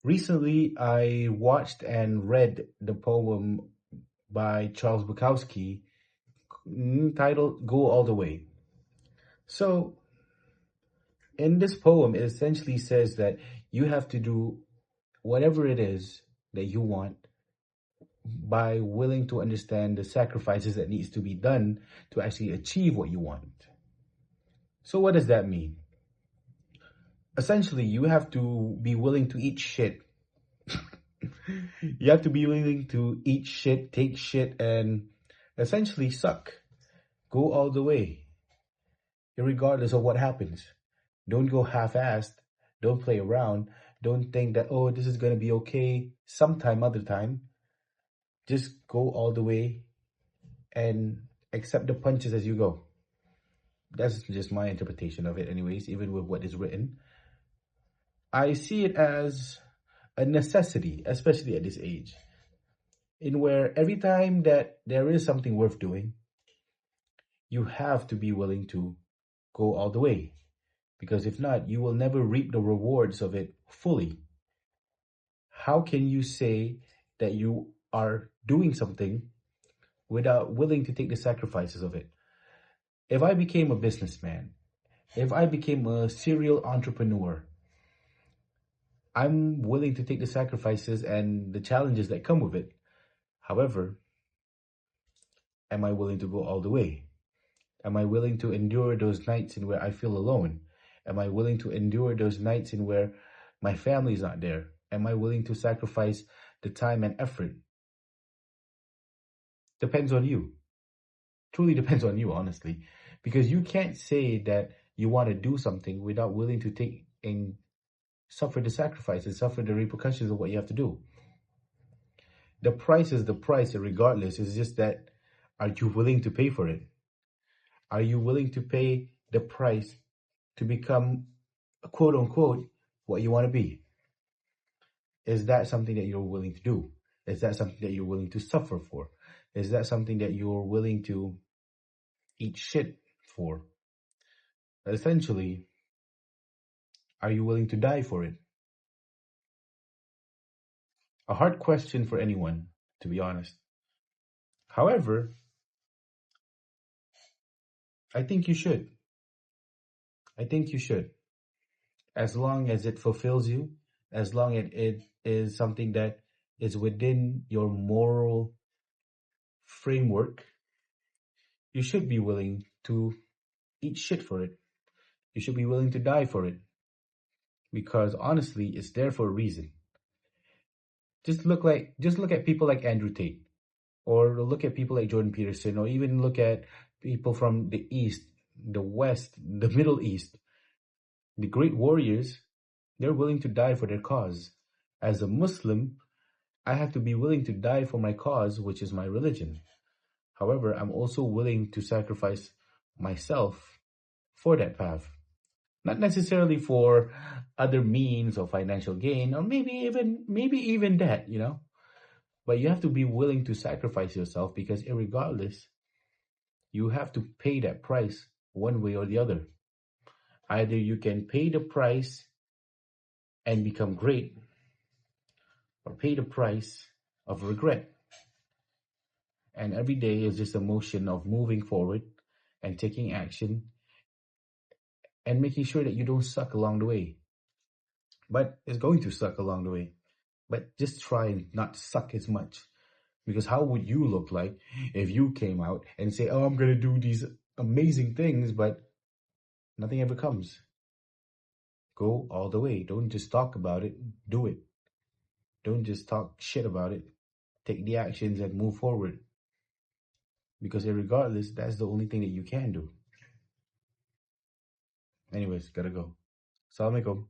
Recently, I watched and read the poem by Charles Bukowski titled Go All the Way. So, in this poem, it essentially says that you have to do whatever it is that you want by willing to understand the sacrifices that needs to be done to actually achieve what you want. So, what does that mean? Essentially, you have to be willing to eat shit. You have to be willing to eat shit, take shit, and essentially suck. Go all the way, regardless of what happens. Don't go half-assed. Don't play around. Don't think that, oh, this is going to be okay sometime, other time. Just go all the way and accept the punches as you go. That's just my interpretation of it, anyways, even with what is written. I see it as a necessity, especially at this age, in where every time that there is something worth doing, you have to be willing to go all the way. Because if not, you will never reap the rewards of it fully. How can you say that you are doing something without willing to take the sacrifices of it? If I became a businessman, if I became a serial entrepreneur, I'm willing to take the sacrifices and the challenges that come with it. However, am I willing to go all the way? Am I willing to endure those nights in where I feel alone? Am I willing to endure those nights in where my family is not there? Am I willing to sacrifice the time and effort? Depends on you. Truly depends on you, honestly. Because you can't say that you want to do something without willing to take and suffer the sacrifices, suffer the repercussions of what you have to do. The price is the price, regardless. It's just that, are you willing to pay for it? Are you willing to pay the price to become, quote unquote, what you want to be? Is that something that you're willing to do? Is that something that you're willing to suffer for? Is that something that you're willing to eat shit for? Essentially, are you willing to die for it? A hard question for anyone, to be honest. However, I think you should. I think you should. As long as it fulfills you, as long as it is something that is within your moral framework, you should be willing to eat shit for it. You should be willing to die for it. Because honestly, it's there for a reason. Just look at people like Andrew Tate, or look at people like Jordan Peterson, or even look at people from the East, the West, the Middle East. The great warriors, they're willing to die for their cause. As a Muslim, I have to be willing to die for my cause, which is my religion. However, I'm also willing to sacrifice myself for that path. Not necessarily for other means of financial gain, or maybe even that, But you have to be willing to sacrifice yourself because irregardless, you have to pay that price one way or the other. Either you can pay the price and become great, or pay the price of regret. And every day is just a motion of moving forward and taking action and making sure that you don't suck along the way. But it's going to suck along the way. But just try and not suck as much. Because how would you look like if you came out and say, oh, I'm going to do these amazing things, but nothing ever comes? Go all the way. Don't just talk about it. Do it. Don't just talk shit about it. Take the actions and move forward. Because regardless, that's the only thing that you can do. Anyways, gotta go. Assalamualaikum.